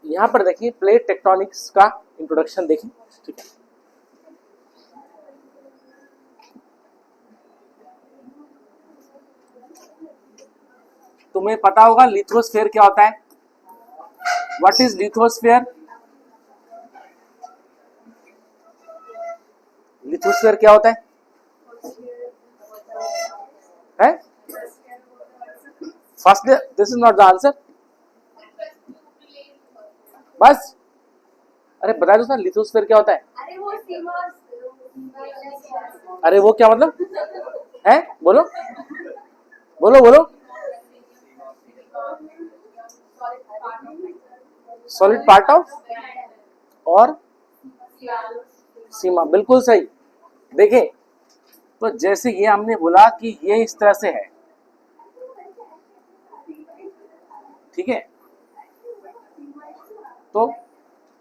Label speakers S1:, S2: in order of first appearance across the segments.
S1: यहां पर देखिए प्लेट टेक्टोनिक्स का इंट्रोडक्शन देखिए, ठीक है। तुम्हें पता होगा लिथोस्फीयर क्या होता है? What is lithosphere? लिथोस्फीयर क्या होता है? First, this is not the answer. बस, अरे बता दो सर लिथोस्फीयर क्या होता है? अरे वो क्या मतलब है? बोलो बोलो बोलो। सॉलिड पार्ट ऑफ और सीमा, बिल्कुल सही। देखें, तो जैसे ये हमने बोला कि ये इस तरह से है, ठीक है। तो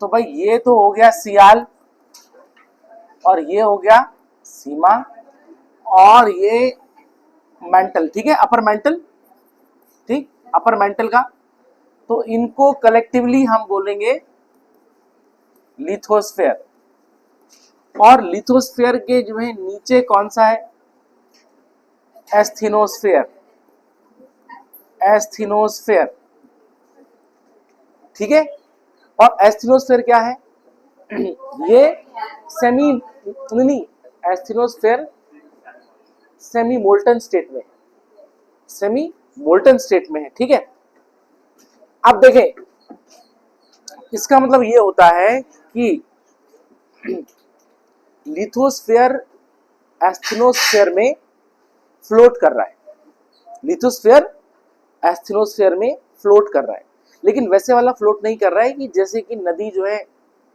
S1: भाई ये तो हो गया सियाल, और ये हो गया सीमा, और ये मेंटल, ठीक है, अपर मेंटल, ठीक, अपर मेंटल का। तो इनको कलेक्टिवली हम बोलेंगे लिथोस्फेयर। और लिथोस्फेयर के जो है नीचे कौन सा है? एस्थीनोस्फेयर, एस्थीनोस्फेयर, ठीक है। और एस्थीनोस्फेयर क्या है? ये सेमी, नहीं, एस्थीनोस्फेयर सेमी मोल्टन स्टेट में, सेमी मोल्टन स्टेट में है, ठीक है। अब देखें, इसका मतलब ये होता है कि लिथोस्फेयर एस्थीनोस्फेयर में फ्लोट कर रहा है, लिथोस्फेयर एस्थीनोस्फेयर में फ्लोट कर रहा है। लेकिन वैसे वाला फ्लोट नहीं कर रहा है कि जैसे कि नदी जो है,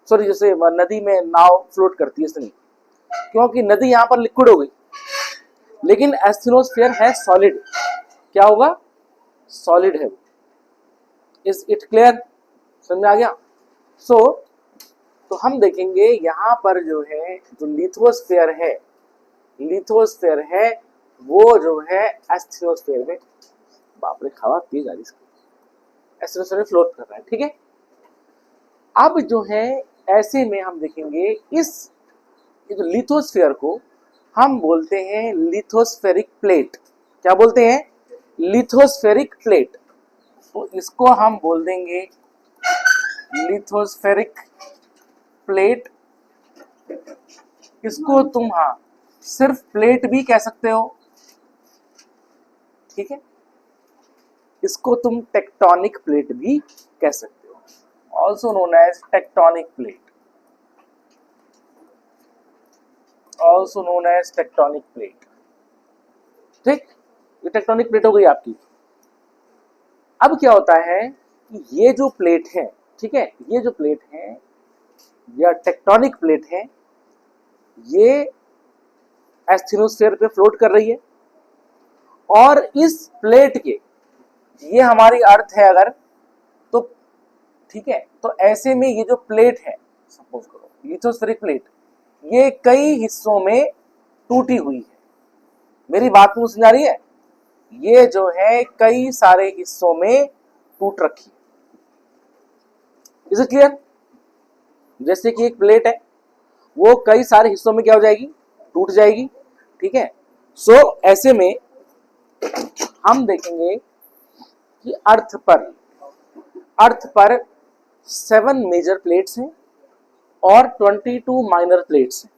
S1: सॉरी, जैसे नदी में नाव फ्लोट करती है, नहीं, क्योंकि नदी यहां पर लिक्विड हो गई। लेकिन एस्थीनोस्फेयर है सॉलिड, क्या होगा? सॉलिड है। Is it clear? समझ में आ गया? तो हम देखेंगे यहां पर जो है, जो लिथोस्फेयर है, लिथोस्फेयर है वो जो है एस्थीनोस्फेयर में, बाप रे हवा तेज आ रही है, एस्थीनोस्फेयर में फ्लोट कर रहा है, ठीक है। अब जो है ऐसे में हम देखेंगे इस लिथोस्फेयर को हम बोलते हैं लिथोस्फेरिक प्लेट। क्या बोलते हैं? Lithospheric plate. तो इसको हम बोल देंगे लिथोस्फेरिक प्लेट। इसको तुम, हाँ, सिर्फ प्लेट भी कह सकते हो, ठीक है। इसको तुम टेक्टोनिक प्लेट भी कह सकते हो, also known as tectonic plate, also known as tectonic plate, ठीक। ये टेक्टोनिक प्लेट हो गई आपकी। अब क्या होता है कि ये जो प्लेट है, ठीक है, ये जो प्लेट है या टेक्टोनिक प्लेट है, ये एस्थीनोस्फेयर पे फ्लोट कर रही है। और इस प्लेट के, ये हमारी अर्थ है अगर, तो ठीक है, तो ऐसे में ये जो प्लेट है, सपोज करो लिथोस्फेरिक प्लेट, ये कई हिस्सों में टूटी हुई है। मेरी बात को समझ आ रही है? ये जो है कई सारे हिस्सों में टूट रखी है। Is it clear? जैसे कि एक प्लेट है, वो कई सारे हिस्सों में क्या हो जाएगी? टूट जाएगी, ठीक है। सो ऐसे में हम देखेंगे कि अर्थ पर 7 मेजर प्लेट्स हैं और 22 माइनर प्लेट्स हैं,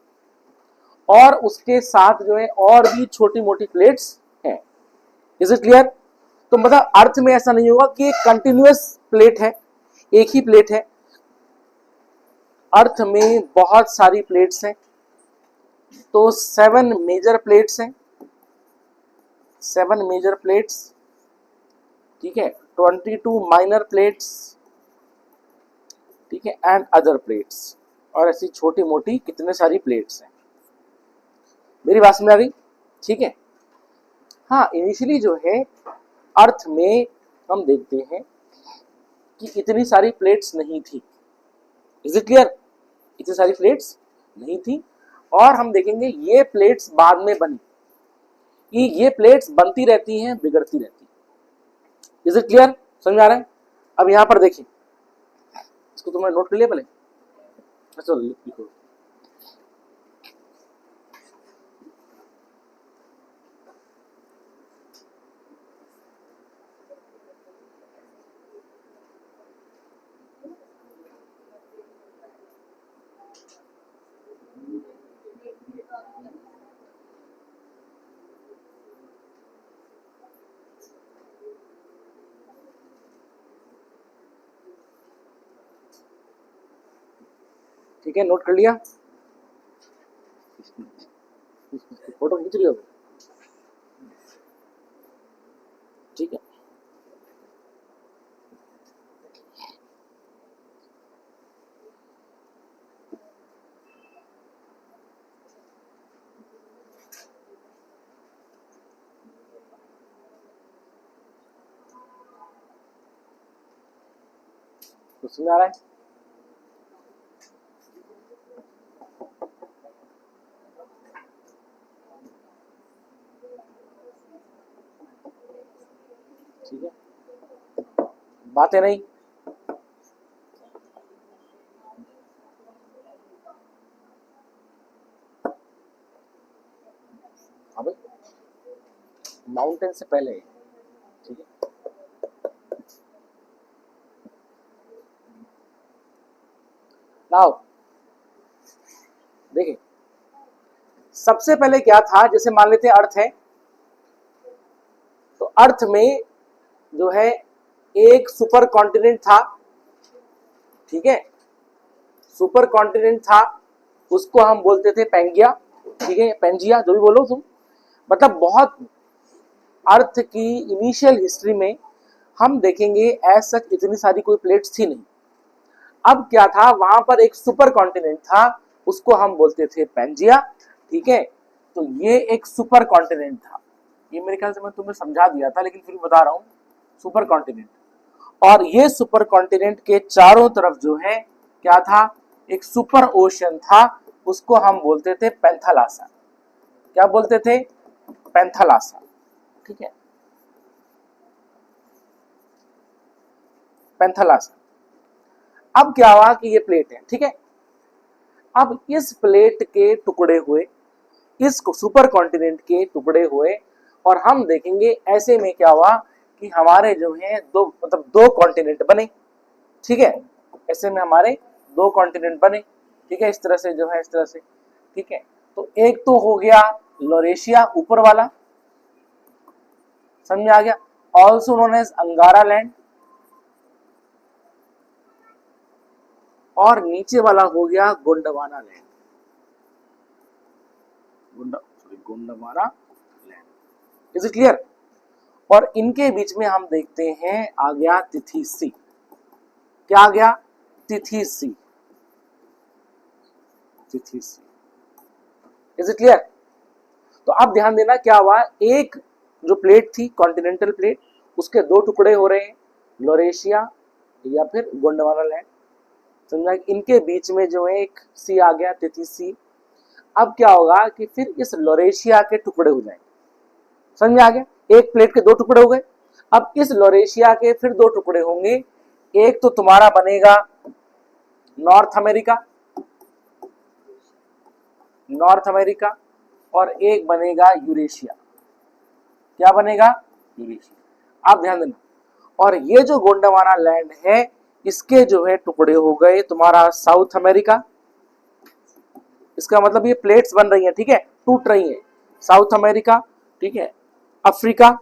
S1: और उसके साथ जो है और भी छोटी मोटी प्लेट्स हैं। Is it clear? तो मतलब अर्थ में ऐसा नहीं होगा कि एक कंटिन्यूअस प्लेट है, एक ही प्लेट है। अर्थ में बहुत सारी प्लेट्स हैं। तो 7 मेजर प्लेट्स हैं, 7 मेजर प्लेट्स, ठीक है, 22 माइनर प्लेट्स, ठीक है, एंड अदर प्लेट्स, और ऐसी छोटी मोटी कितने सारी प्लेट्स हैं। मेरी बात समझ आ गई? ठीक है। हाँ, इनिशियली जो है अर्थ में हम देखते हैं कि इतनी सारी प्लेट्स नहीं थी। Is it clear? इतनी सारी प्लेट्स नहीं थी, और हम देखेंगे ये प्लेट्स बाद में बनी, ये प्लेट्स बनती रहती हैं, बिगड़ती रहती हैं। Is it clear? समझ आ रहा है? अब यहां पर देखिए, इसको तुमने नोट कर लिया पहले? चलो लिखो। ठीक है, नोट कर लिया? फोटो खींच रही हो? ठीक है, तो समझ आ रहा है? ठीक है, बातें नहीं? हाँ भाई, माउंटेन से पहले। ठीक है, नाउ देखिए, सबसे पहले क्या था, जैसे मान लेते हैं अर्थ है, तो अर्थ में जो है एक सुपर कॉन्टिनेंट था। ठीक है, सुपर कॉन्टिनेंट था, उसको हम बोलते थे पेंगिया। ठीक है, पेंजिया, जो भी बोलो तुम। मतलब बहुत अर्थ की इनिशियल हिस्ट्री में हम देखेंगे ऐसा इतनी सारी कोई प्लेट्स थी नहीं। अब क्या था, वहां पर एक सुपर कॉन्टिनेंट था, उसको हम बोलते थे पेंजिया। ठीक है, तो ये एक सुपर कॉन्टिनेंट था। ये मेरे ख्याल से मैं तुम्हें समझा दिया था, लेकिन फिर बता रहा हूं, सुपर कॉन्टिनेंट। और ये सुपर कॉन्टिनेंट के चारों तरफ जो है क्या था, एक सुपर ओशन था, उसको हम बोलते थे पेंथालासा। क्या बोलते थे? पेंथालासा। ठीक है, पेंथालासा। अब क्या हुआ कि ये प्लेट है। ठीक है, अब इस प्लेट के टुकड़े हुए, इस सुपर कॉन्टिनेंट के टुकड़े हुए, और हम देखेंगे ऐसे में क्या हुआ कि हमारे जो है दो, मतलब दो कॉन्टिनेंट बने। ठीक है, ऐसे में हमारे दो कॉन्टिनेंट बने। ठीक है, इस तरह से जो है, इस तरह से। ठीक है, तो एक तो हो गया लोरेशिया, ऊपर वाला, समझ में आ गया, also known as Angara land. और नीचे वाला हो गया Gondwana land, Gondwana land. Is it clear? और इनके बीच में हम देखते हैं आ गया तिथि सी। क्या आ गया? तिथि सी, तिथि सी। Is it clear? तो अब ध्यान देना क्या हुआ, एक जो प्लेट थी कॉन्टिनेंटल प्लेट, उसके दो टुकड़े हो रहे हैं, लोरेशिया या फिर गोंडवाना लैंड। समझा? इनके बीच में जो है एक सी आ गया, तिथि सी। अब क्या होगा कि फिर इस लोरेशिया के टुकड़े हो जाएंगे। समझ में आ गया? एक प्लेट के दो टुकड़े हो गए। अब इस लोरेशिया के फिर दो टुकड़े होंगे, एक तो तुम्हारा बनेगा नॉर्थ अमेरिका, नॉर्थ अमेरिका, और एक बनेगा यूरेशिया। क्या बनेगा? यूरेशिया। आप ध्यान देना, और ये जो गोंडवाना लैंड है, इसके जो है टुकड़े हो गए तुम्हारा साउथ अमेरिका। इसका मतलब ये प्लेट्स बन रही हैं, ठीक है, टूट रही हैं। साउथ अमेरिका, ठीक है, Africa,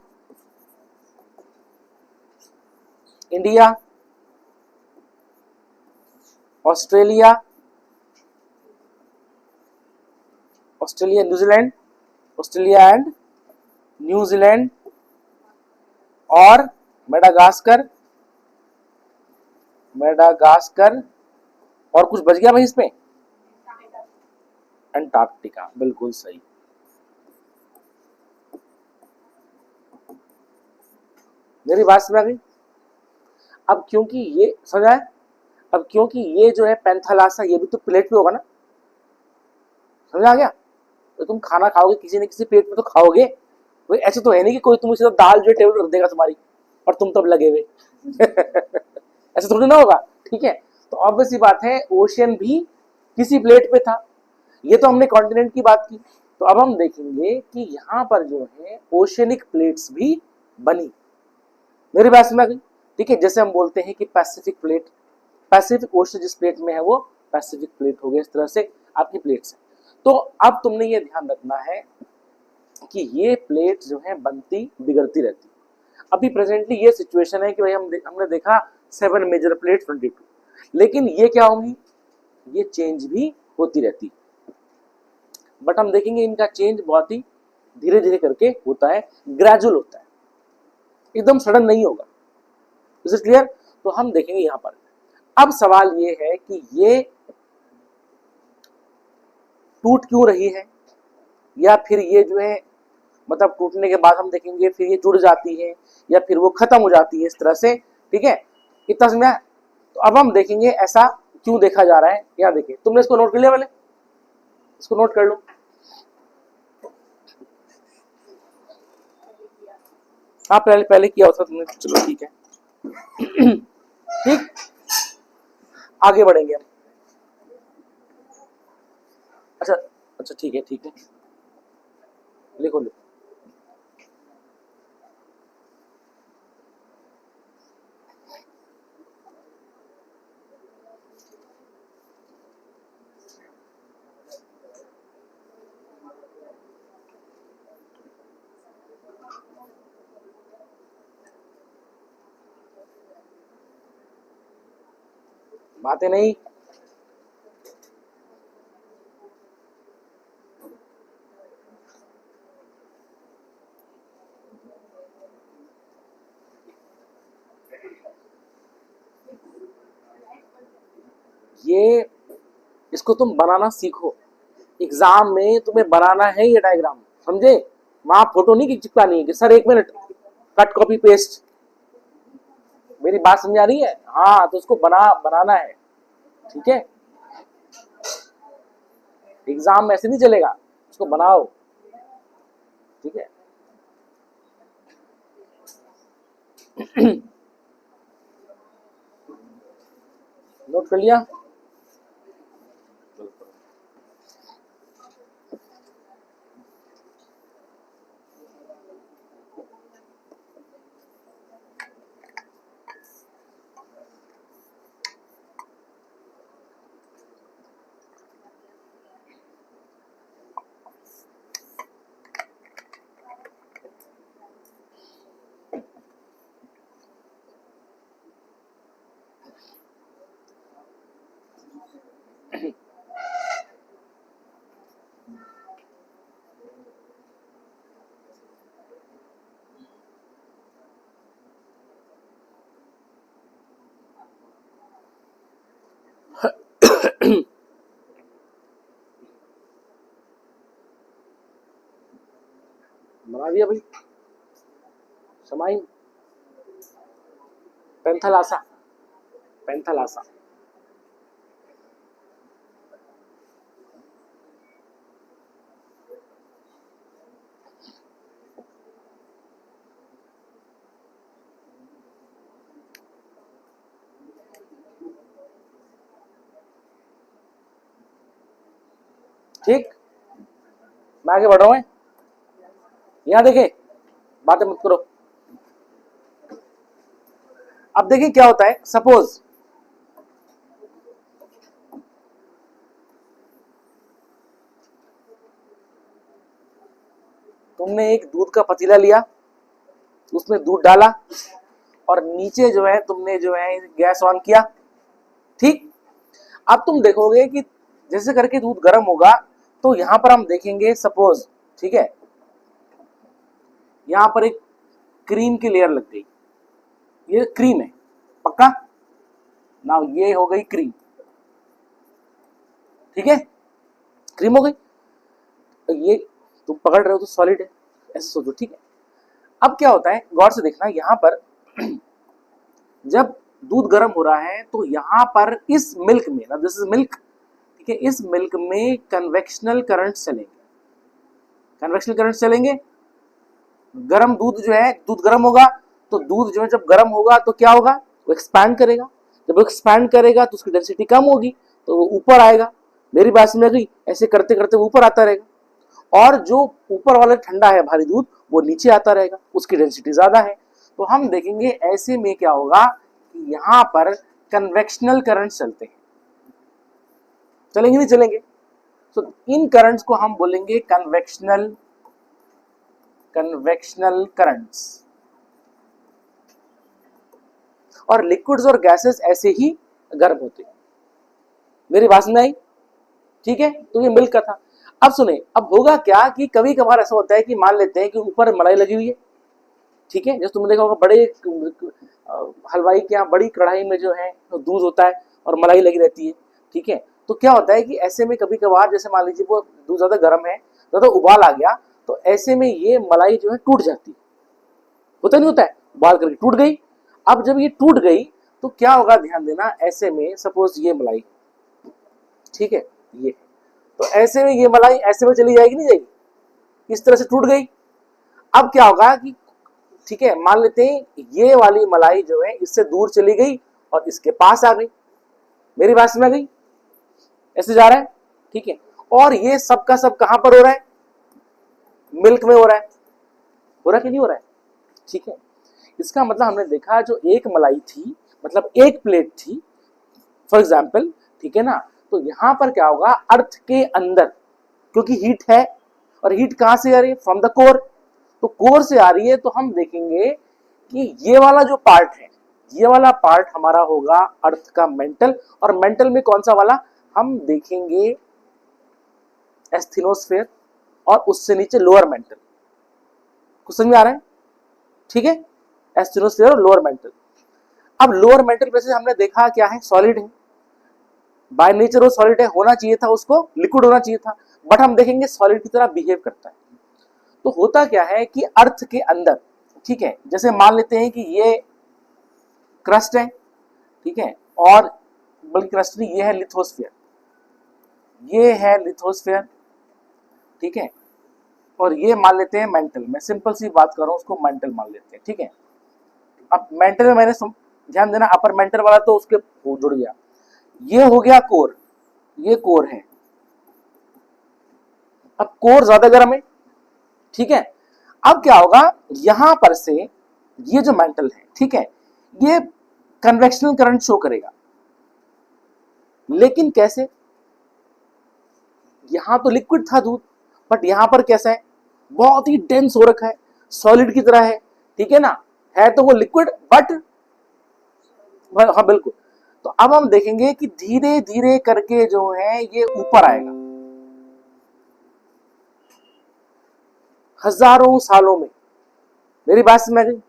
S1: India, Australia, Australia New Zealand, Australia and New Zealand, और मेडागास्कर, मेडागास्कर, और कुछ बच गया भाई इसमें? अंटार्कटिका, बिल्कुल सही। मेरी बात समझ आ गई? अब क्योंकि ये समझा है, अब क्योंकि ये जो है पेंथालासा, ये भी तो प्लेट पे होगा ना, समझ आ गया? तो तुम खाना खाओगे किसी न किसी प्लेट में तो खाओगे, भाई ऐसे तो है नहीं कि कोई तुम इसे दाल जो टेबल रख देगा तुम्हारी और तुम तब लगे हुए ऐसे थोड़ी ना होगा। ठीक है, तो ऑब्वियस सी बात है ओशियन भी किसी प्लेट पे था। ये तो हमने कॉन्टिनेंट की बात की। तो अब हम देखेंगे कि यहां पर जो है ओशियनिक प्लेट्स भी बनी। मेरी बात समझ गई? ठीक है, जैसे हम बोलते हैं कि पैसिफिक प्लेट, पैसिफिक ओशन जिस प्लेट में है वो पैसिफिक प्लेट हो गया। इस तरह से आपकी प्लेट्स है। तो अब तुमने ये ध्यान रखना है कि ये प्लेट जो है बनती बिगड़ती रहती। अभी प्रेजेंटली ये सिचुएशन है कि भाई हमने देखा 7 मेजर प्लेट 22, लेकिन ये क्या होंगी, ये चेंज भी होती रहती। बट हम देखेंगे इनका चेंज बहुत ही धीरे धीरे करके होता है, ग्रेजुअल होता है, एकदम सडन नहीं होगा। Is it clear? तो हम देखेंगे यहां पर। अब सवाल ये है कि ये टूट क्यों रही है, या फिर ये जो है मतलब टूटने के बाद हम देखेंगे फिर ये जुड़ जाती है या फिर वो खत्म हो जाती है इस तरह से। ठीक है, इतना समझा? तो अब हम देखेंगे ऐसा क्यों देखा जा रहा है। यहां देखिए, तुमने इसको नोट कर लिया? पहले इसको नोट कर लो। हाँ, पहले किया होता तुमने, चलो ठीक है। ठीक, आगे बढ़ेंगे हम। अच्छा अच्छा, ठीक है ठीक है, लिखो लिखो। बातें नहीं, ये इसको तुम बनाना सीखो। एग्जाम में तुम्हें बनाना है ये डायग्राम, समझे? वहां फोटो नहीं चिपकानी है कि sir 1 minute cut copy paste. मेरी बात समझ आ रही है? हाँ, तो उसको बनाना है। ठीक है, एग्जाम में ऐसे नहीं चलेगा, उसको बनाओ। ठीक है। नोट कर लिया? बना दिया भाई। समाइन, पेंथलासा, पेंथलासा। ठीक, मैं आगे बढ़ रहा हूं। यहां देखे, बातें मत करो। अब देखिए क्या होता है। सपोज तुमने एक दूध का पतीला लिया, उसमें दूध डाला और नीचे जो है तुमने जो है गैस ऑन किया। ठीक, अब तुम देखोगे कि जैसे करके दूध गर्म होगा तो यहां पर हम देखेंगे सपोज, ठीक है, यहां पर एक क्रीम की लेयर लग गई। ये क्रीम है पक्का ना, ये हो गई क्रीम। ठीक है, क्रीम हो गई। तो ये तुम पकड़ रहे हो तो सॉलिड है, ऐसे सोचो। ठीक है, अब क्या होता है, गौर से देखना यहां पर जब दूध गर्म हो रहा है तो यहां पर इस मिल्क में, ना दिस इज मिल्क, ठीक है, इस मिल्क में कन्वेक्शनल करंट चलेंगे। कन्वेक्शनल करंट चलेंगे। गर्म दूध जो है, दूध गर्म होगा तो दूध जो है जब गर्म होगा तो क्या होगा, वो एक्सपैंड करेगा। जब एक्सपैंड करेगा तो उसकी डेंसिटी कम होगी तो वो ऊपर आएगा। मेरी बात समझ गई? ऐसे करते करते ऊपर आता रहेगा और जो ऊपर वाला ठंडा है भारी दूध वो नीचे आता रहेगा, उसकी डेंसिटी ज्यादा है। तो हम देखेंगे ऐसे में क्या होगा कि यहां पर कन्वेक्शनल करंट चलते हैं। चलेंगे नहीं चलेंगे? तो इन करंट्स को हम बोलेंगे कन्वेक्शनल करंट्स। और लिक्विड्स और गैसेस ऐसे ही गर्म होते हैं। मेरी बात में आई? ठीक है, तो ये मिल्क का था। अब सुने, अब होगा क्या कि कभी कभार ऐसा होता है कि मान लेते हैं कि ऊपर मलाई लगी हुई है, ठीक है, जैसे तुमने देखा होगा बड़े हलवाई के यहाँ बड़ी कढ़ाई में जो है तो दूध होता है और मलाई लगी रहती है, ठीक है। तो क्या होता है कि ऐसे में कभी कभार जैसे मान लीजिए वो दूध ज्यादा गर्म है, ज्यादा उबाल आ गया, तो ऐसे में ये मलाई जो है टूट जाती है। होता नहीं होता है, उबाल करके टूट गई। अब जब ये टूट गई तो क्या होगा, ध्यान देना, ऐसे में सपोज ये मलाई, ठीक है, ये तो ऐसे में ये मलाई ऐसे में चली जाएगी, नहीं जाएगी? इस तरह से टूट गई। अब क्या होगा कि ठीक है, मान लेते हैं ये वाली मलाई जो है इससे दूर चली गई और इसके पास आ गई। मेरी बात समझ गई? ऐसे जा रहा है, ठीक है। और ये सब का सब कहां पर हो रहा है? मिल्क में हो रहा है। हो रहा कि नहीं हो रहा है? ठीक है। इसका मतलब हमने देखा जो एक मलाई थी, मतलब एक प्लेट थी फॉर एग्जाम्पल, ठीक है ना, तो यहां पर क्या होगा, अर्थ के अंदर क्योंकि हीट है, और हीट कहां से आ रही है? From the core. तो कोर से आ रही है, तो हम देखेंगे कि ये वाला जो पार्ट है, ये वाला पार्ट हमारा होगा अर्थ का मेंटल। और मेंटल में कौन सा वाला? हम देखेंगे एस्थेनोस्फेयर, और उससे नीचे लोअर मेंटल। कुछ समझ में आ रहा है? ठीक है, एस्थेनोस्फेयर और लोअर मेंटल। अब लोअर मेंटल वैसे हमने देखा क्या है, सॉलिड है, बाय नेचर वो सॉलिड है, होना चाहिए था उसको लिक्विड होना चाहिए था, बट हम देखेंगे सॉलिड की तरह बिहेव करता है। तो होता क्या है कि अर्थ के अंदर, ठीक है, जैसे मान लेते हैं कि ये क्रस्ट है, ठीक है, और बल्कि क्रस्ट नहीं, ये है लिथोस्फीयर, ये है लिथोस्फीयर, ठीक है, और ये मान लेते हैं मेंटल। मैं सिंपल सी बात कर रहा हूं, उसको मेंटल मान लेते हैं, ठीक है। अब मेंटल में मैंने ध्यान देना, अपर मेंटल वाला तो उसके जुड़ गया, ये हो गया कोर, ये कोर है। अब कोर ज्यादा गर्म है, ठीक है। अब क्या होगा, यहां पर से ये जो मेंटल है, ठीक है, ये कन्वेक्शनल करंट शो करेगा। लेकिन कैसे? यहां तो लिक्विड था दूध, बट यहां पर कैसा है, बहुत ही डेंस हो रखा है, सॉलिड की तरह है, ठीक है ना, है तो वो लिक्विड बट, हाँ बिल्कुल। तो अब हम देखेंगे कि धीरे धीरे करके जो है ये ऊपर आएगा, हजारों सालों में। मेरी बात समझ गई?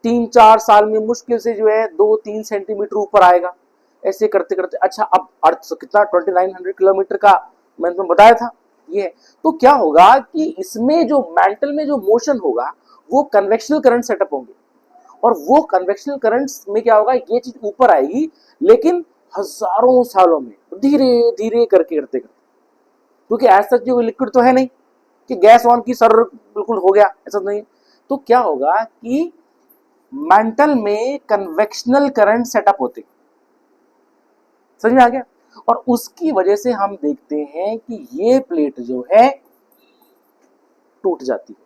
S1: 3-4 साल में मुश्किल से जो है 2-3 सेंटीमीटर ऊपर आएगा, ऐसे करते करते। अच्छा, अब अर्थ से कितना, 2900 किलोमीटर का मैंने तुम्हें बताया था ये। तो क्या होगा कि इसमें जो मेंटल में जो मोशन होगा वो कन्वेक्शनल करंट सेटअप होंगे, और वो कन्वेक्शनल करंट्स में क्या होगा, ये चीज ऊपर आएगी, लेकिन हजारों सालों में धीरे धीरे करके करते करते, क्योंकि आज तक जो लिक्विड तो है नहीं कि गैस ऑन की सर बिल्कुल हो गया, ऐसा तो नहीं। तो क्या होगा कि मेंटल में कन्वेक्शनल करंट सेटअप होते, समझ में आ गया? और उसकी वजह से हम देखते हैं कि ये प्लेट जो है टूट जाती है,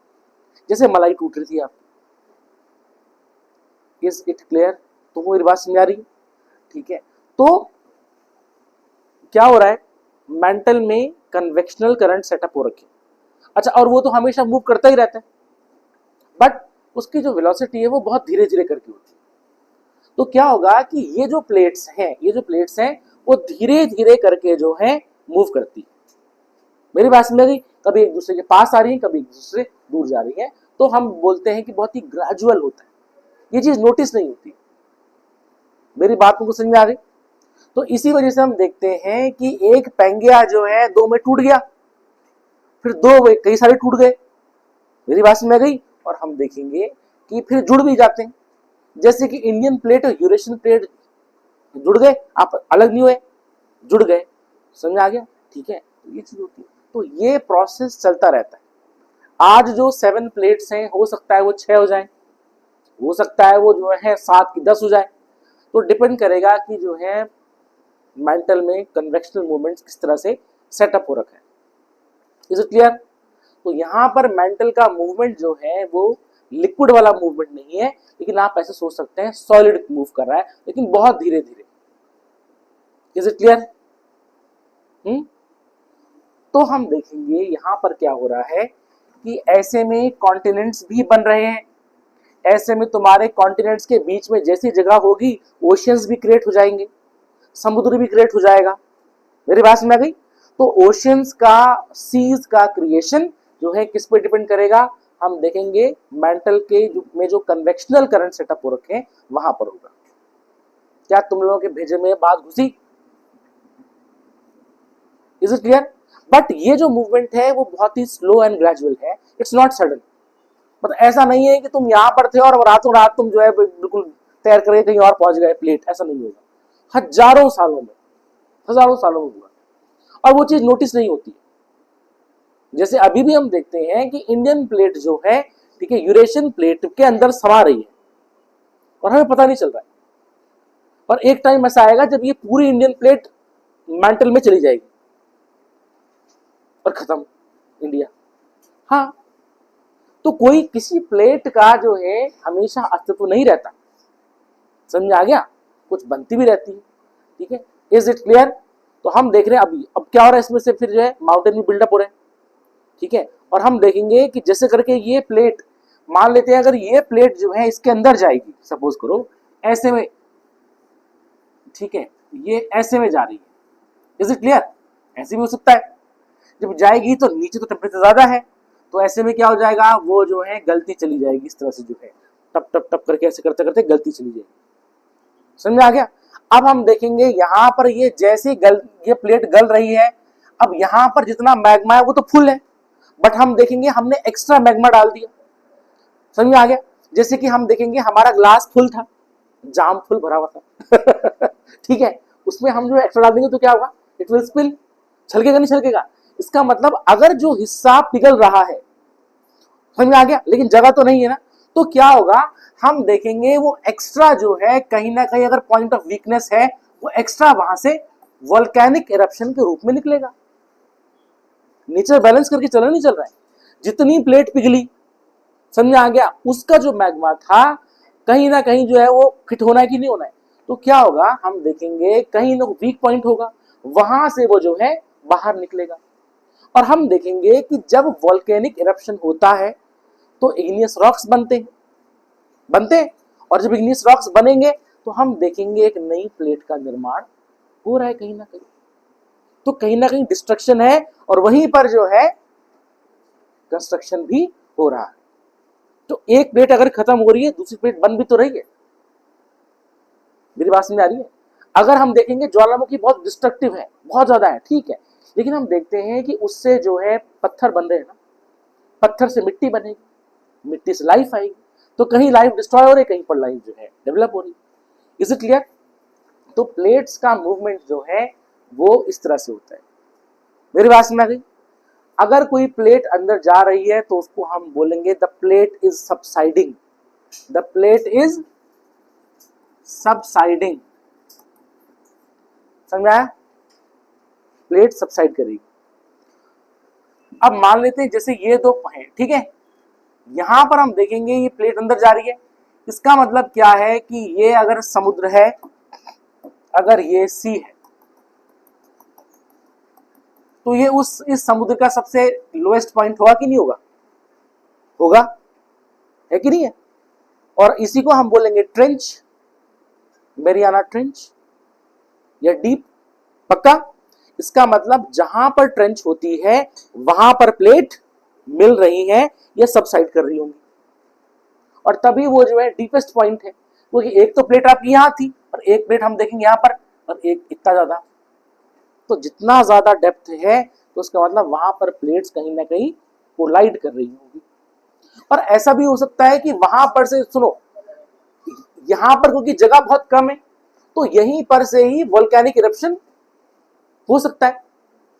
S1: जैसे मलाई टूट रही थी आप। Is it clear? तो वो मेरी बात समझ आ रही है? ठीक है। तो क्या हो रहा है, मेंटल में कन्वेक्शनल करंट सेटअप हो रखी। अच्छा, और वो तो हमेशा मूव करता ही रहता है, बट उसकी जो वेलोसिटी है वो बहुत धीरे धीरे करके होती है। तो क्या होगा कि ये जो प्लेट्स हैं, ये जो प्लेट्स हैं वो धीरे धीरे करके जो है मूव करती है। मेरी बात समझ गई? कभी एक दूसरे के पास आ रही है, कभी एक दूसरे से दूर जा रही है। तो हम बोलते हैं कि बहुत ही ग्रेजुअल होता है, ये चीज नोटिस नहीं होती। मेरी बात को समझ में आ गई? तो इसी वजह से हम देखते हैं कि एक पेंगिया जो है 2 में टूट गया, फिर 2 कई सारे टूट गए। मेरी बात समझ में गई? और हम देखेंगे कि फिर जुड़ भी जाते हैं, जैसे कि इंडियन प्लेट और यूरेशियन प्लेट जुड़ गए, आप अलग नहीं हुए, जुड़ गए। समझ आ गया? ठीक है, तो ये चीज होती है। तो ये प्रोसेस चलता रहता है। आज जो 7 प्लेट्स हैं, हो सकता है वो 6 हो जाए, हो सकता है वो जो है 7 की 10 हो जाए। तो डिपेंड करेगा कि जो है मेंटल में कन्वेक्शनल मूवमेंट्स किस तरह से सेटअप हो रखा है। Is it clear? तो यहाँ पर मेंटल का मूवमेंट जो है वो लिक्विड वाला मूवमेंट नहीं है, लेकिन आप ऐसे सोच सकते हैं सॉलिड मूव कर रहा है, लेकिन बहुत धीरे धीरे। Is it clear? तो हम देखेंगे यहाँ पर क्या हो रहा है कि ऐसे में कॉन्टिनेंट्स भी बन रहे हैं। ऐसे में तुम्हारे कॉन्टिनेंट्स के बीच में जैसी जगह होगी ओशियंस भी क्रिएट हो जाएंगे, समुद्र भी क्रिएट हो जाएगा। मेरी बात समझ आ गई? तो ओशियंस का, सीज का क्रिएशन जो है किस पे डिपेंड करेगा? हम देखेंगे मेंटल के में जो कन्वेक्शनल करंट सेटअप हो रखे हैं वहां पर होगा। क्या तुम लोगों के भेजे में बात घुसी? Is it clear? बट ये जो मूवमेंट है वो बहुत ही स्लो एंड ग्रेजुअल है, इट्स नॉट सडन। मतलब ऐसा नहीं है कि तुम यहां पर थे और रातों रात तुम जो है बिल्कुल तैर करके कहीं और पहुंच गए प्लेट, ऐसा नहीं होगा। हजारों सालों में हुआ और वो चीज नोटिस नहीं होती है। जैसे अभी भी हम देखते हैं कि इंडियन प्लेट जो है, ठीक है, यूरेशियन प्लेट के अंदर समा रही है और हमें पता नहीं चल रहा है। और एक टाइम ऐसा आएगा जब ये पूरी इंडियन प्लेट मेंटल में चली जाएगी और खत्म इंडिया। हाँ, तो कोई किसी प्लेट का जो है हमेशा अस्तित्व नहीं रहता, समझ आ गया? कुछ बनती भी रहती है, ठीक है। Is it clear? तो हम देख रहे हैं अभी अब क्या हो रहा है इसमें से, फिर जो है माउंटेन भी बिल्डअप हो रहे हैं, ठीक है। और हम देखेंगे कि जैसे करके ये प्लेट, मान लेते हैं अगर ये प्लेट जो है इसके अंदर जाएगी, सपोज करो ऐसे में, ठीक है, ये ऐसे में जा रही है। Is it clear? ऐसे भी हो सकता है, जब जाएगी तो नीचे तो टेम्परेचर ज्यादा है, तो ऐसे में क्या हो जाएगा, वो जो है गलती चली जाएगी इस तरह से, जो है टप टप टप करके ऐसे करते करते गलती चली जाएगी। समझ आ गया? अब हम देखेंगे यहाँ पर ये जैसे ये प्लेट गल रही है, अब यहाँ पर जितना मैग्मा है वो तो फुल है, बट हम देखेंगे हमने एक्स्ट्रा मैग्मा डाल दिया। समझ में आ गया? जैसे कि हम देखेंगे हमारा ग्लास फुल था, जाम फुल भरा हुआ था ठीक है, उसमें हम जो एक्स्ट्रा डाल देंगे तो क्या होगा? It will spill. छलकेगा नहीं छलकेगा? इसका मतलब अगर जो हिस्सा पिघल रहा है, समझ में आ गया, लेकिन जगह तो नहीं है ना, तो क्या होगा, हम देखेंगे वो एक्स्ट्रा जो है कहीं ना कहीं अगर पॉइंट ऑफ वीकनेस है, वो एक्स्ट्रा वहां से वोल्केनिक इरप्शन के रूप में निकलेगा। नेचर बैलेंस करके चल नहीं चल रहा है। जितनी प्लेट पिघली, समझ आ गया, उसका जो मैग्मा था कहीं ना कहीं जो है वो फिट होना है कि नहीं होना है, तो क्या होगा, हम देखेंगे कहीं ना वीक पॉइंट होगा, वहां से वो जो है बाहर निकलेगा। और हम देखेंगे कि जब वोल्केनिक इरप्शन होता है तो इग्नियस रॉक्स बनते हैं, और जब इग्नियस रॉक्स बनेंगे तो हम देखेंगे एक नई प्लेट का निर्माण हो रहा है कहीं ना कहीं। तो कहीं ना कहीं डिस्ट्रक्शन है और वहीं पर जो है कंस्ट्रक्शन भी हो रहा है। तो एक प्लेट अगर खत्म हो रही है, दूसरी प्लेट बन भी तो रही है। मेरी बात समझ आ रही है? अगर हम देखेंगे ज्वालामुखी बहुत डिस्ट्रक्टिव है, बहुत ज्यादा है, ठीक है, लेकिन हम देखते हैं कि उससे जो है पत्थर बन रहे हैं ना, पत्थर से मिट्टी बनेगी, मिट्टी से लाइफ आएगी, तो कहीं लाइफ डिस्ट्रॉय हो रही है, कहीं पर लाइफ जो है डेवलप हो रही है। Is it clear? तो प्लेट्स का मूवमेंट जो है वो इस तरह से होता है। मेरी बात समझ आ गई? अगर कोई प्लेट अंदर जा रही है तो उसको हम बोलेंगे the plate is subsiding, the plate is subsiding. समझ आया? प्लेट सबसाइड करेगी। अब मान लेते हैं जैसे ये दो है, ठीक है, यहां पर हम देखेंगे ये प्लेट अंदर जा रही है, इसका मतलब क्या है कि ये अगर समुद्र है, अगर ये सी है, तो ये इस समुद्र का सबसे लोएस्ट पॉइंट होगा कि नहीं होगा? होगा, है कि नहीं है? और इसी को हम बोलेंगे ट्रेंच, मेरियाना ट्रेंच या डीप। पक्का? इसका मतलब जहां पर ट्रेंच होती है वहां पर प्लेट मिल रही है या सबसाइड कर रही होंगी, और तभी वो जो है डीपेस्ट पॉइंट है, क्योंकि एक तो प्लेट आपकी यहां थी और एक प्लेट हम देखेंगे यहां पर, और एक इतना ज्यादा, तो जितना ज्यादा डेप्थ है तो उसका मतलब वहां पर प्लेट्स कहीं ना कहीं कोलाइड कर रही होंगी। और ऐसा भी हो सकता है कि वहां पर से, सुनो, यहां पर क्योंकि जगह बहुत कम है तो यहीं पर से ही वोल्केनिक इरप्शन हो सकता है।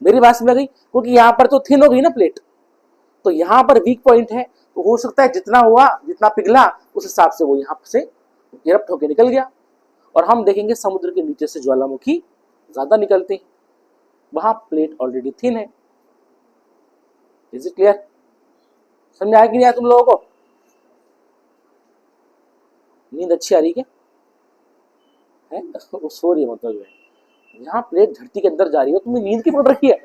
S1: मेरी बात समझ गई? क्योंकि यहां पर तो थिन हो गई ना प्लेट, तो यहां पर वीक पॉइंट है, तो हो सकता है जितना हुआ, जितना पिघला, उस हिसाब से वो यहां से इरप्ट होकर निकल गया। और हम देखेंगे समुद्र के नीचे से ज्वालामुखी ज्यादा निकलते हैं, वहां प्लेट ऑलरेडी थिन है। Is it clear? समझ आया कि नहीं आया तुम लोगों को? नींद अच्छी आ रही क्या है? वो सो रही है मतलब जो है, यहाँ प्लेट धरती के अंदर जा रही है, तुम्हें नींद की पकड़ रखी है?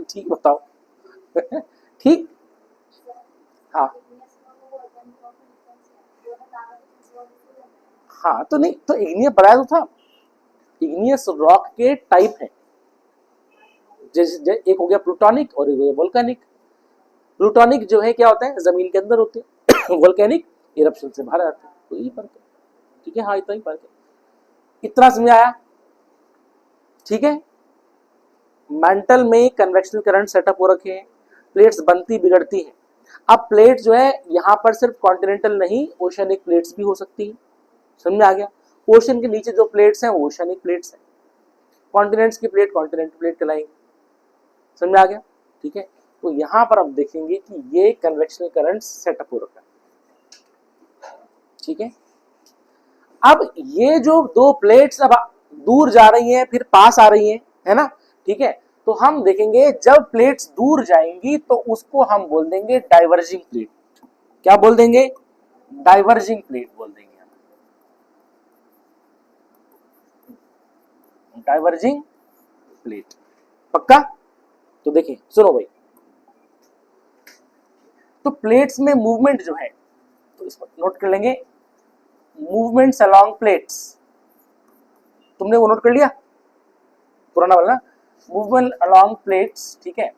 S1: ठीक बताओ। ठीक, हाँ हाँ, तो नहीं तो इग्नियस बताया तो था, इग्नियस रॉक के टाइप है, जैसे एक हो गया प्लूटोनिक और एक हो गया वोल्केनिक। प्लूटोनिक जो है क्या होता है, जमीन के अंदर होते हैं, वोल्केनिक इरप्शन से बाहर आते हैं, तो यही फर्क है। ठीक है, हाँ इतना ही फर्क है। इतना समझ आया? ठीक है। मेंटल में कन्वेक्शनल करंट सेटअप हो रखे हैं, प्लेट्स बनती बिगड़ती हैं। अब प्लेट जो है यहाँ पर सिर्फ कॉन्टिनेंटल नहीं, ओशियनिक प्लेट्स भी हो सकती है। समझ आ गया? ओशन के नीचे जो प्लेट्स हैं वो ओशियनिक प्लेट्स हैं, कॉन्टिनेंट्स की प्लेट कॉन्टिनेंटल प्लेट कहलाएंगे। समझ आ गया? ठीक है, तो यहाँ पर आप देखेंगे कि ये कन्वेक्शनल करंट सेटअप हो रखा है। ठीक है, अब ये जो दो प्लेट्स अब दूर जा रही हैं फिर पास आ रही हैं, है ना? ठीक है, तो हम देखेंगे जब प्लेट्स दूर जाएंगी तो उसको हम बोल देंगे डाइवर्जिंग प्लेट। क्या बोल देंगे? डाइवर्जिंग प्लेट बोल देंगे, डाइवर्जिंग प्लेट। पक्का? तो देखिए सुनो भाई, तो प्लेट्स में मूवमेंट जो है, तो इसको नोट कर लेंगे, मूवमेंट्स अलोंग प्लेट्स। तुमने वो नोट कर लिया पुराना वाला, मूवमेंट अलोंग प्लेट्स। ठीक है,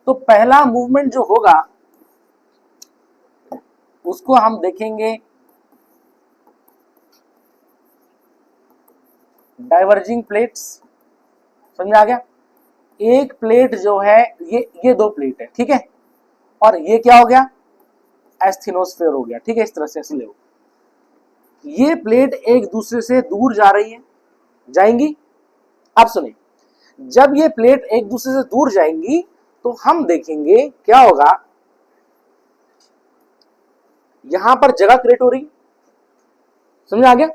S1: तो पहला मूवमेंट जो होगा उसको हम देखेंगे डाइवर्जिंग प्लेट्स। समझ आ गया? एक प्लेट जो है ये दो प्लेट है, ठीक है, और ये क्या हो गया? एस्थेनोस्फीयर हो गया। ठीक है, इस तरह से ले लो, ये प्लेट एक दूसरे से दूर जा रही है, जाएंगी। अब सुनिए, जब ये प्लेट एक दूसरे से दूर जाएंगी तो हम देखेंगे क्या होगा, यहां पर जगह क्रिएट हो रही। समझ आ गया?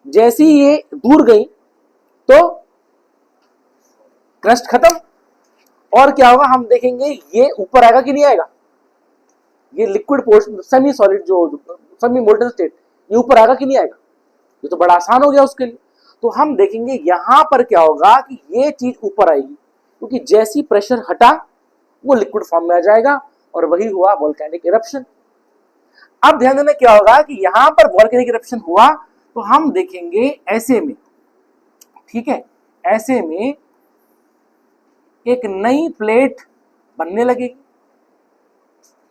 S1: जैसी ये दूर गई तो क्रस्ट खत्म, और क्या होगा हम देखेंगे, ये ऊपर आएगा कि नहीं आएगा, ये लिक्विड पोर्शन सेमी सॉलिड जो सेमी मोल्टन स्टेट, ये ऊपर आएगा कि नहीं आएगा? ये तो बड़ा आसान हो गया उसके लिए। तो हम देखेंगे यहां पर क्या होगा कि ये चीज ऊपर आएगी, क्योंकि जैसी प्रेशर हटा वो लिक्विड फॉर्म में आ जाएगा, और वही हुआ वोल्केनिक इरप्शन। अब ध्यान देना क्या होगा कि यहां पर वोल्केनिक इरप्शन हुआ तो हम देखेंगे ऐसे में, ठीक है, ऐसे में एक नई प्लेट बनने लगेगी,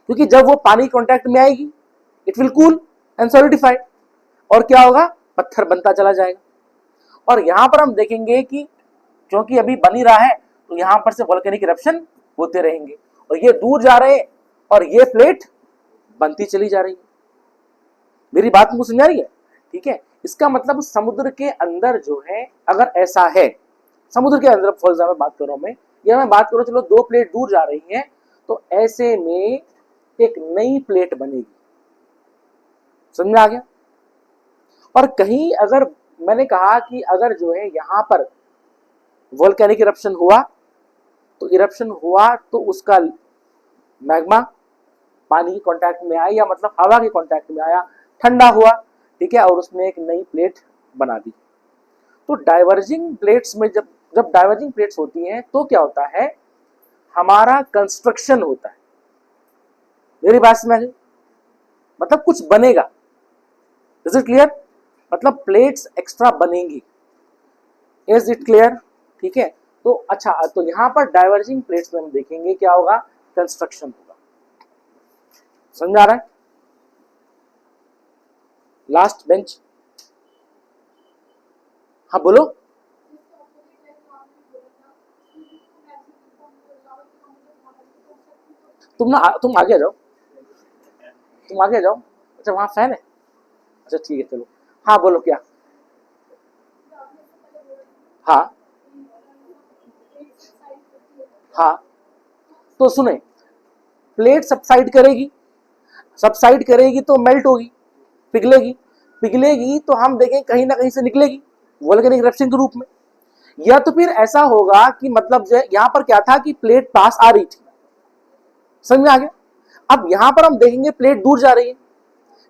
S1: क्योंकि जब वो पानी कांटेक्ट में आएगी it will cool and solidified, और क्या होगा, पत्थर बनता चला जाएगा। और यहां पर हम देखेंगे कि क्योंकि अभी बन ही रहा है तो यहां पर से वोल्केनिक इरप्शन होते रहेंगे, और ये दूर जा रहे हैं और ये प्लेट बनती चली जा रही है। मेरी बात तुमको समझ आ रही है? ठीक है, इसका मतलब समुद्र के अंदर जो है, अगर ऐसा है समुद्र के अंदर, फॉर एग्जाम्पल बात कर रहा हूं मैं, या मैं बात करूं चलो दो प्लेट दूर जा रही हैं, तो ऐसे में एक नई प्लेट बनेगी। समझ में आ गया? और कहीं अगर मैंने कहा कि अगर जो है यहां पर वोल्केनिक इरप्शन हुआ, तो इरप्शन हुआ तो उसका मैग्मा पानी के कांटेक्ट में आया, या मतलब हवा के कांटेक्ट में आया, ठंडा हुआ, ठीक है, और उसने एक नई प्लेट बना दी। तो डाइवर्जिंग प्लेट्स में जब जब डाइवर्जिंग प्लेट्स होती हैं तो क्या होता है, हमारा कंस्ट्रक्शन होता है। मेरी बात समझ, मतलब कुछ बनेगा। Is it clear? मतलब प्लेट्स एक्स्ट्रा बनेंगी। Is it clear? ठीक है, तो अच्छा, तो यहां पर डाइवर्जिंग प्लेट्स में हम देखेंगे क्या होगा, कंस्ट्रक्शन होगा। समझ में आ रहा है? लास्ट बेंच, हाँ बोलो। तुम आगे जाओ, तुम आगे जाओ। अच्छा वहां फैन है, अच्छा ठीक है चलो, हाँ बोलो क्या। हाँ हाँ, तो सुने, प्लेट सबसाइड करेगी, सबसाइड करेगी तो मेल्ट होगी, पिघलेगी, पिघलेगी तो हम देखें कहीं ना कहीं से निकलेगी वोल्केनिक इरप्शन के रूप में, या तो फिर ऐसा होगा कि मतलब जो यहां पर क्या था कि प्लेट पास आ रही थी, समझ में आ गया। अब यहां पर हम देखेंगे प्लेट दूर जा रही है,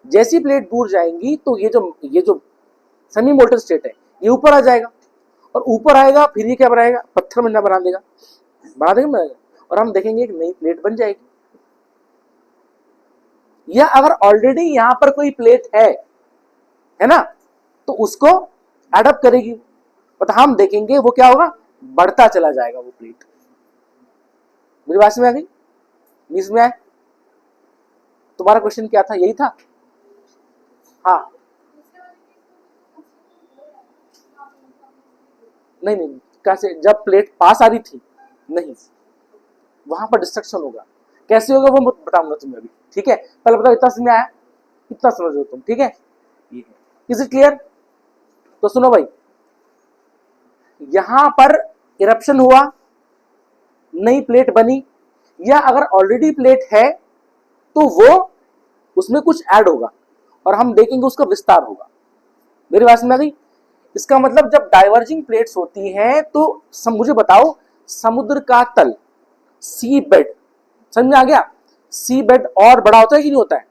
S1: जैसी प्लेट दूर जाएंगी तो ये जो सेमी मोल्टन स्टेट है ये ऊपर आ जाएगा, और ऊपर आएगा फिर ये क्या बनाएगा, पत्थर बना देगा, और हम देखेंगे एक नई प्लेट बन जाएगी। या अगर ऑलरेडी यहां पर कोई प्लेट है ना, तो उसको एडअप करेगी, तो हम देखेंगे वो क्या होगा, बढ़ता चला जाएगा वो प्लेट। मेरी बात में आ गई, बीच में आए। तुम्हारा क्वेश्चन क्या था, यही था? हाँ नहीं, कैसे, जब प्लेट पास आ रही थी नहीं, वहां पर डिस्ट्रक्शन होगा। कैसे होगा वो बताऊंगा तुम्हें अभी, ठीक है। पहले बताओ इतना समझ आया, इतना समझ लो तुम, ठीक है। Is it clear? तो सुनो भाई, यहां पर इरप्शन हुआ, नई प्लेट बनी, या अगर ऑलरेडी प्लेट है तो वो उसमें कुछ ऐड होगा और हम देखेंगे उसका विस्तार होगा। मेरी बात समझ आ गई? इसका मतलब जब डाइवर्जिंग प्लेट्स होती हैं तो मुझे बताओ, समुद्र का तल, सी बेड, समझ में आ गया? सी बेड और बड़ा होता है कि नहीं होता है?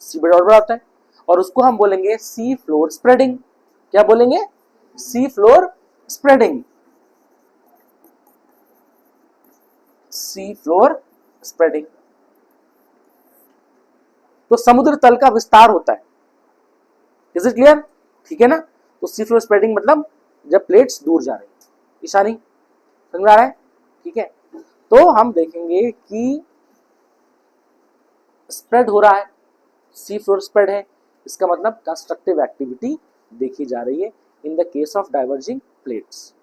S1: सी बेड और बड़ा होता है, और उसको हम बोलेंगे सी फ्लोर स्प्रेडिंग। क्या बोलेंगे? Sea floor spreading. Sea floor spreading. तो समुद्र तल का विस्तार होता है। Is it clear? ठीक है ना। तो सी फ्लोर स्प्रेडिंग मतलब जब प्लेट्स दूर जा रही है। ईशानी समझ में आ रहा है? ठीक है। तो हम देखेंगे कि स्प्रेड हो रहा है, सी फ्लोर स्प्रेड है, इसका मतलब कंस्ट्रक्टिव एक्टिविटी देखी जा रही है in the case of diverging plates.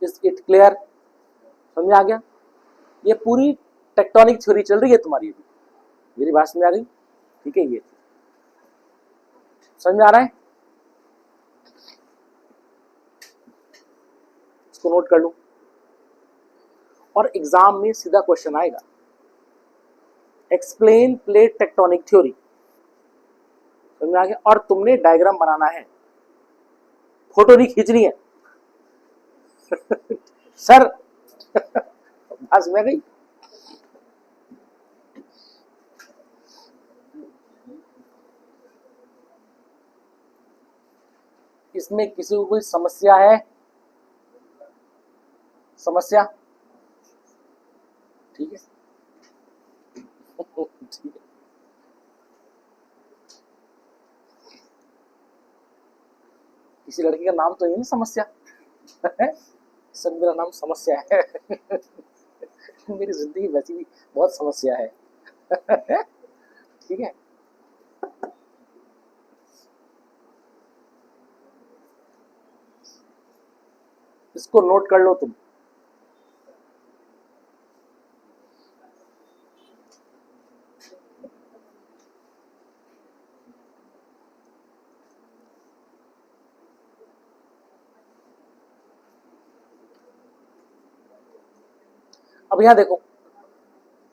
S1: Is it clear? समझ में आ गया? ये पूरी टेक्टोनिक थ्योरी चल रही है तुम्हारी अभी। मेरी बात समझ आ गई? ठीक है, ये समझ में आ रहा है? इसको नोट कर लो, और एग्जाम में सीधा क्वेश्चन आएगा, एक्सप्लेन प्लेट टेक्टोनिक थ्योरी। समझ में आ गया? और तुमने डायग्राम बनाना है, फोटो नहीं खींचनी है। सर बात समझ गई? इसमें किसी को कोई समस्या है? समस्या? ठीक है, ठीक है। किसी लड़की का नाम तो ये नहीं समस्या है? सर मेरा नाम समस्या है। मेरी जिंदगी वैसी भी बहुत समस्या है। ठीक है। इसको नोट कर लो तुम। अब यहां देखो,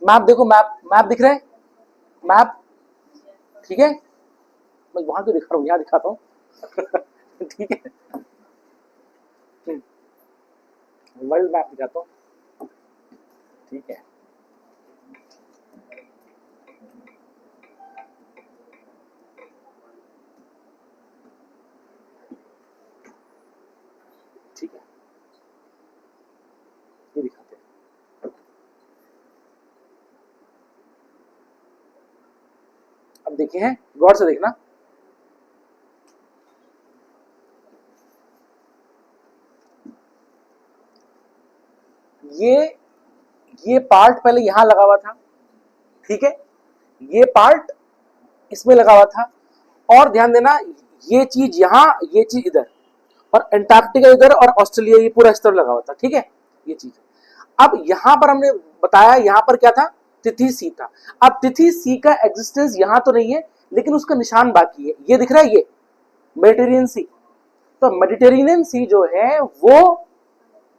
S1: मैप देखो, मैप दिख रहा है? मैप, ठीक है। मैं वहां क्यों दिखा रहा हूं, यहां दिखाता हूं। ठीक है, वर्ल्ड मैप दिखाता हूं। ठीक है, ठीक है, ये दिखाते हैं। अब देखिए हैं, गौर से देखना। ये पार्ट पहले यहां लगा हुआ था, ठीक है, ये पार्ट इसमें लगा हुआ था, और ध्यान देना ये चीज यहां, ये चीज इधर, और अंटार्कटिका इधर, और ऑस्ट्रेलिया ये पूरा इस तरफ लगा हुआ था, ठीक है, ये चीज। अब यहां पर हमने बताया, यहां पर क्या था, तिथि सी था। अब तिथि सी का एग्जिस्टेंस यहां तो नहीं है, लेकिन उसका निशान बाकी है, ये दिख रहा है, ये मेडिटेरियन सी। तो मेडिटेरियन सी जो है वो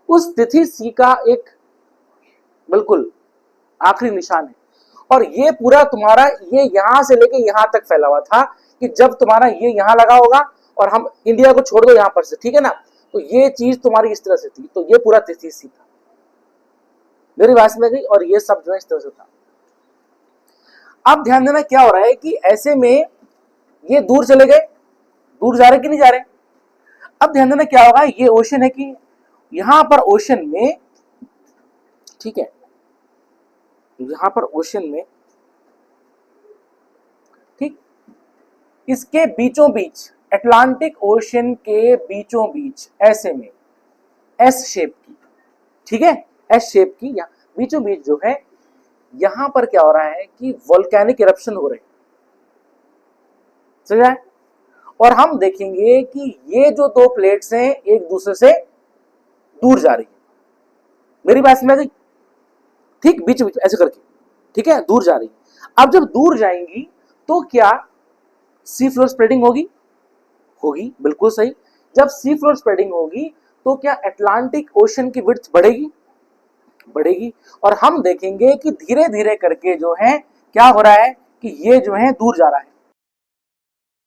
S1: उस तिथि सी का एक बिल्कुल आखिरी निशान है, और ये पूरा तुम्हारा ये यहां से लेके यहां तक फैला हुआ था, कि जब तुम्हारा ये यहाँ लगा होगा और हम इंडिया को छोड़ दो यहां पर से, ठीक है ना, तो ये चीज तुम्हारी इस तरह से थी, तो ये पूरा थीसिस था। मेरी बात में गई, और ये सब जो है इस तरह से था। अब ध्यान देना क्या हो रहा है कि ऐसे में ये दूर चले गए, दूर जा रहे कि नहीं जा रहे। अब ध्यान देना क्या होगा, ये ओशन है कि यहां पर ओशन में, ठीक है, यहां पर ओशन में, ठीक, इसके बीचों बीच, अटलांटिक ओशन के बीचों बीच ऐसे में एस शेप की, ठीक है, एस शेप की, या बीचों बीच जो है यहां पर क्या हो रहा है कि वोल्केनिक इरप्शन हो रहे हैं, समझ आए। और हम देखेंगे कि ये जो दो प्लेट्स हैं एक दूसरे से दूर जा रही है, मेरी बात समझ गई, ठीक, बीच बीच ऐसे करके, ठीक है, दूर जा रही है। अब जब दूर जाएंगी तो क्या सी फ्लोर स्प्रेडिंग होगी, होगी, बिल्कुल सही। जब सी फ्लोर स्प्रेडिंग होगी तो क्या अटलांटिक ओशन की विड्थ बढ़ेगी, बढ़ेगी। और हम देखेंगे कि धीरे धीरे करके जो है क्या हो रहा है कि ये जो है दूर जा रहा है,